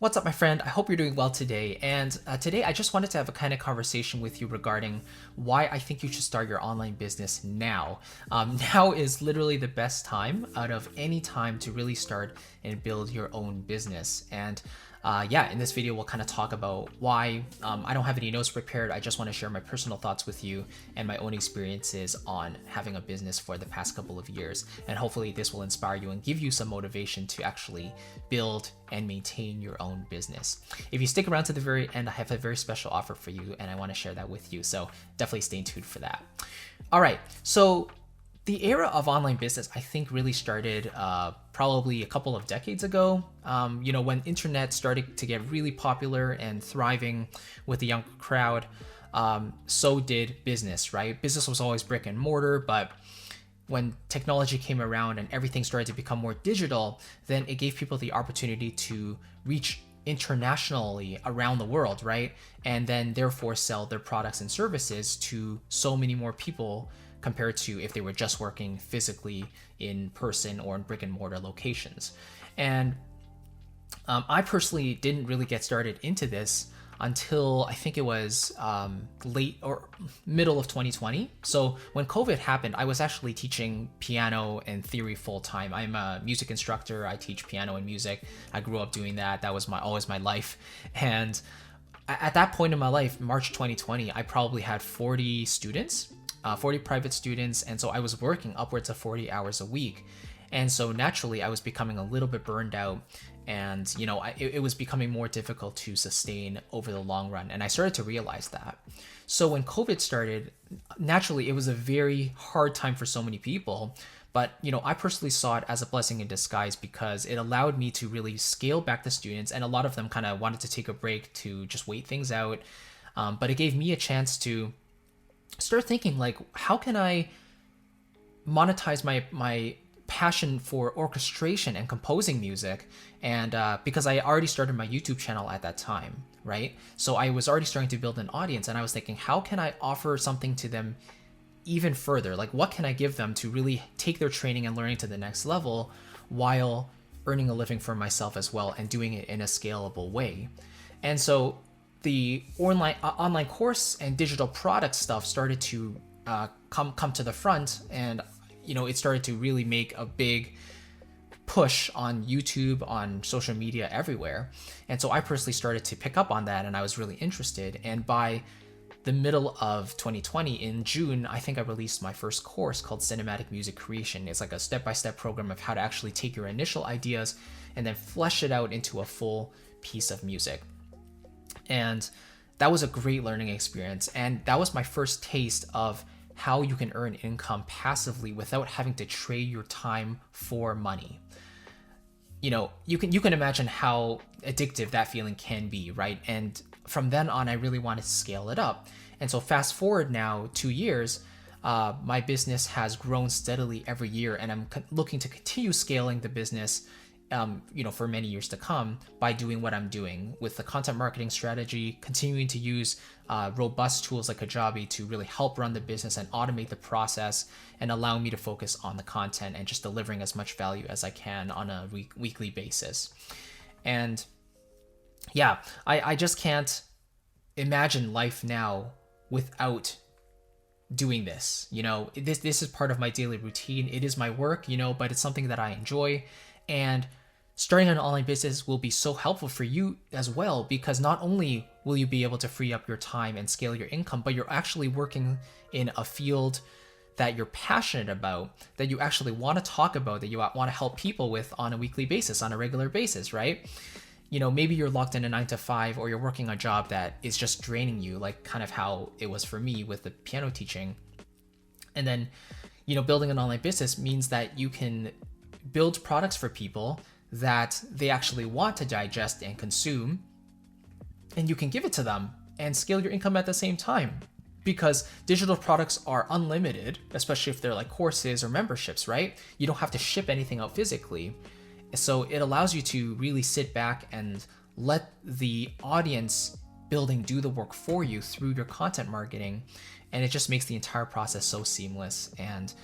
What's up, my friend? I hope you're doing well today. And today I just wanted to have a kind of conversation with you regarding why I think you should start your online business now. Now is literally the best time out of any time to really start and build your own business. And yeah, in this video, we'll kind of talk about why. I don't have any notes prepared. I just want to share my personal thoughts with you and my own experiences on having a business for the past couple of years. And hopefully this will inspire you and give you some motivation to actually build and maintain your own business. If you stick around to the very end, I have a very special offer for you and I want to share that with you. So definitely stay tuned for that. All right. So the era of online business, I think, really started probably a couple of decades ago. When internet started to get really popular and thriving with the young crowd, so did business, right? Business was always brick and mortar, but when technology came around and everything started to become more digital, then it gave people the opportunity to reach internationally around the world, right? And then therefore sell their products and services to so many more people compared to if they were just working physically in person or in brick and mortar locations. And I personally didn't really get started into this until I think it was late or middle of 2020. So when COVID happened, I was actually teaching piano and theory full time. I'm a music instructor. I teach piano and music. I grew up doing that. That was always my life. And at that point in my life, March 2020, I probably had 40 students. 40 private students, and so I was working upwards of 40 hours a week. And so naturally I was becoming a little bit burned out, and it was becoming more difficult to sustain over the long run, and I started to realize that. So when COVID started, naturally it was a very hard time for so many people, but I personally saw it as a blessing in disguise because it allowed me to really scale back the students, and a lot of them kind of wanted to take a break to just wait things out, but it gave me a chance to start thinking, like, how can I monetize my passion for orchestration and composing music? And because I already started my YouTube channel at that time, right? So I was already starting to build an audience, and I was thinking, how can I offer something to them even further? Like, what can I give them to really take their training and learning to the next level while earning a living for myself as well and doing it in a scalable way? And so the online course and digital product stuff started to come to the front, and it started to really make a big push on YouTube, on social media, everywhere. And so I personally started to pick up on that, and I was really interested. And by the middle of 2020, in June, I think I released my first course called Cinematic Music Creation. It's like a step-by-step program of how to actually take your initial ideas and then flesh it out into a full piece of music. And that was a great learning experience. And that was my first taste of how you can earn income passively without having to trade your time for money. You can imagine how addictive that feeling can be, right? And from then on, I really wanted to scale it up. And so fast forward now 2 years, my business has grown steadily every year, and I'm looking to continue scaling the business for many years to come by doing what I'm doing with the content marketing strategy, continuing to use robust tools like Kajabi to really help run the business and automate the process and allow me to focus on the content and just delivering as much value as I can on a weekly basis. And yeah, I just can't imagine life now without doing this. This is part of my daily routine. It is my work, but it's something that I enjoy. And starting an online business will be so helpful for you as well, because not only will you be able to free up your time and scale your income, but you're actually working in a field that you're passionate about, that you actually want to talk about, that you want to help people with on a weekly basis, on a regular basis, right? Maybe you're locked in a 9 to 5, or you're working a job that is just draining you, like kind of how it was for me with the piano teaching. And then, building an online business means that you can build products for people that they actually want to digest and consume, and you can give it to them and scale your income at the same time, because digital products are unlimited, especially if they're like courses or memberships, right? You don't have to ship anything out physically. So it allows you to really sit back and let the audience building do the work for you through your content marketing, and it just makes the entire process so seamless. And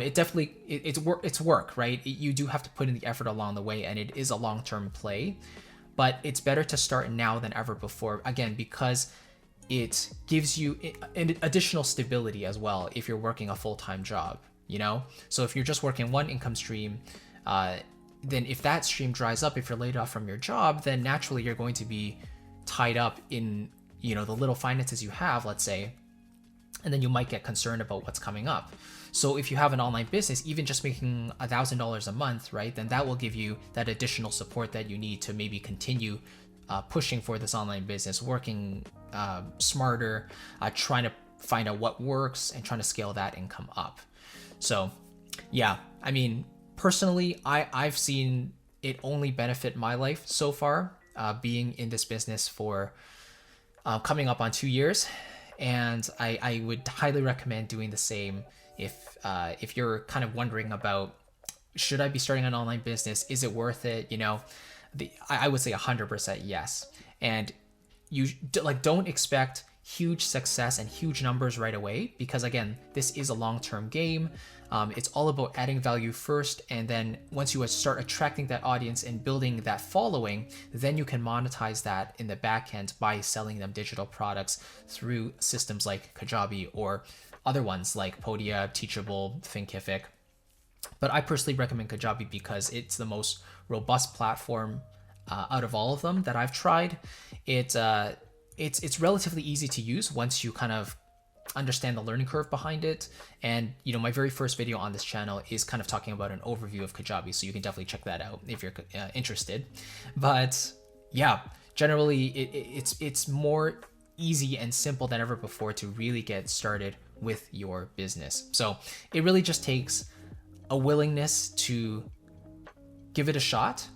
it definitely it's work, right? You do have to put in the effort along the way, and it is a long-term play, but it's better to start now than ever before. Again, because it gives you an additional stability as well if you're working a full-time job, you know? So if you're just working one income stream, then if that stream dries up, if you're laid off from your job, then naturally you're going to be tied up in, you know, the little finances you have, let's say, and then you might get concerned about what's coming up. So if you have an online business, even just making $1,000 a month, right, then that will give you that additional support that you need to maybe continue pushing for this online business, working smarter, trying to find out what works and trying to scale that income up. So yeah, I mean, personally, I've seen it only benefit my life so far, being in this business for coming up on 2 years. And I would highly recommend doing the same if you're kind of wondering about, should I be starting an online business? Is it worth it? You know, I would say 100% yes. And you don't expect huge success and huge numbers right away, because again, this is a long-term game. It's all about adding value first, and then once you start attracting that audience and building that following, then you can monetize that in the back end by selling them digital products through systems like Kajabi or other ones like Podia, Teachable, Thinkific. But I personally recommend Kajabi because it's the most robust platform out of all of them that I've tried. It's relatively easy to use once you kind of understand the learning curve behind it. And you know, my very first video on this channel is kind of talking about an overview of Kajabi, so you can definitely check that out if you're interested. But yeah, generally it's more easy and simple than ever before to really get started with your business. So it really just takes a willingness to give it a shot.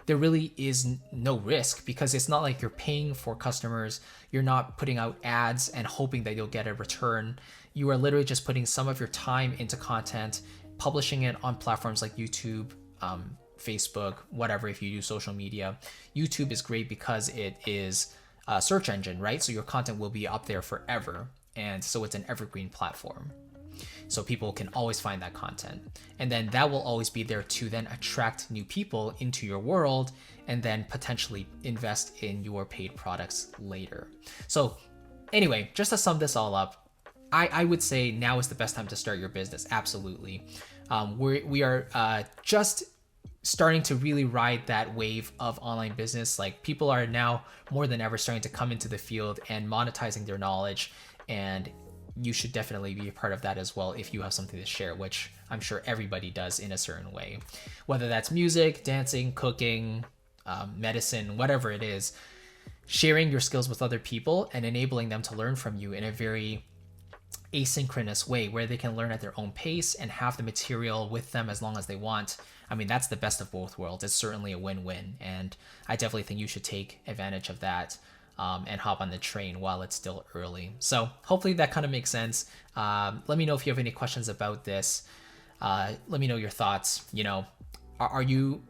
There really is no risk because it's not like you're paying for customers. You're not putting out ads and hoping that you'll get a return. You are literally just putting some of your time into content, publishing it on platforms like YouTube, Facebook, whatever, if you do social media. YouTube is great because it is a search engine, right? So your content will be up there forever. And so it's an evergreen platform. So people can always find that content. And then that will always be there to then attract new people into your world and then potentially invest in your paid products later. So anyway, just to sum this all up, I would say now is the best time to start your business. Absolutely. We are just starting to really ride that wave of online business. Like, people are now more than ever starting to come into the field and monetizing their knowledge, and you should definitely be a part of that as well if you have something to share, which I'm sure everybody does in a certain way. Whether that's music, dancing, cooking, medicine, whatever it is, sharing your skills with other people and enabling them to learn from you in a very asynchronous way where they can learn at their own pace and have the material with them as long as they want. I mean, that's the best of both worlds. It's certainly a win-win, and I definitely think you should take advantage of that. And hop on the train while it's still early. So hopefully that kind of makes sense. Let me know if you have any questions about this. Let me know your thoughts. You know, are you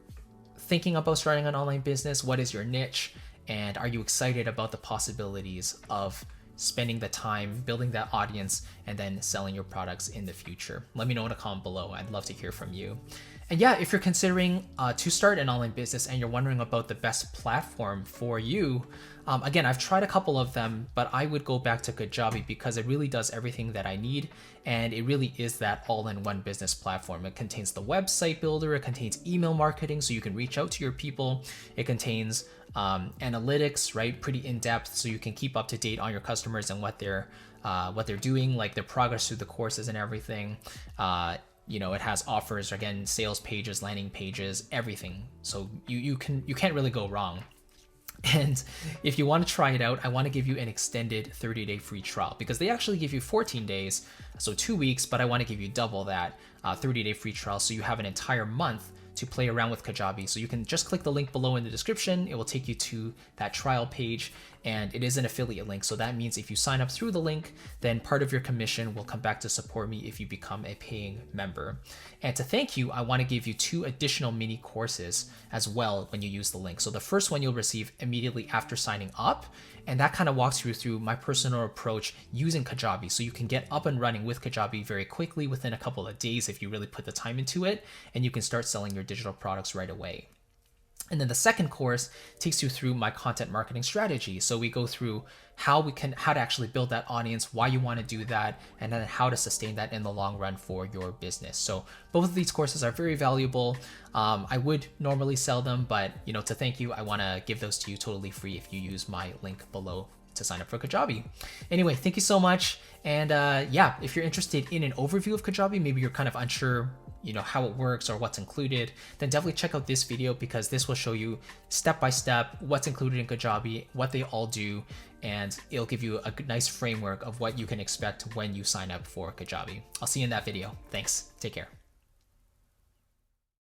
thinking about starting an online business? What is your niche? And are you excited about the possibilities of spending the time building that audience and then selling your products in the future? Let me know in a comment below. I'd love to hear from you. And yeah, if you're considering to start an online business and you're wondering about the best platform for you, again, I've tried a couple of them, but I would go back to Kajabi because it really does everything that I need. And it really is that all-in-one business platform. It contains the website builder, it contains email marketing so you can reach out to your people. It contains analytics, right? Pretty in-depth, so you can keep up to date on your customers and what they're doing, like their progress through the courses and everything. You know, it has offers, again, sales pages, landing pages, everything. So you can't really go wrong. And if you want to try it out, I want to give you an extended 30-day free trial because they actually give you 14 days, so 2 weeks, but I want to give you double that 30-day free trial so you have an entire month to play around with Kajabi. So you can just click the link below in the description. It will take you to that trial page, and it is an affiliate link. So that means if you sign up through the link, then part of your commission will come back to support me if you become a paying member. And to thank you, I want to give you 2 additional mini courses as well when you use the link. So the first one you'll receive immediately after signing up, and that kind of walks you through my personal approach using Kajabi. So you can get up and running with Kajabi very quickly within a couple of days if you really put the time into it, and you can start selling your digital products right away. And then the second course takes you through my content marketing strategy. So we go through how to actually build that audience, why you want to do that, and then how to sustain that in the long run for your business. So both of these courses are very valuable. I would normally sell them, but to thank you, I want to give those to you totally free if you use my link below to sign up for Kajabi. Anyway, thank you so much. And yeah, if you're interested in an overview of Kajabi, maybe you're kind of unsure how it works or what's included, then definitely check out this video, because this will show you step by step what's included in Kajabi, what they all do, and it'll give you a nice framework of what you can expect when you sign up for Kajabi. I'll see you in that video. Thanks. Take care.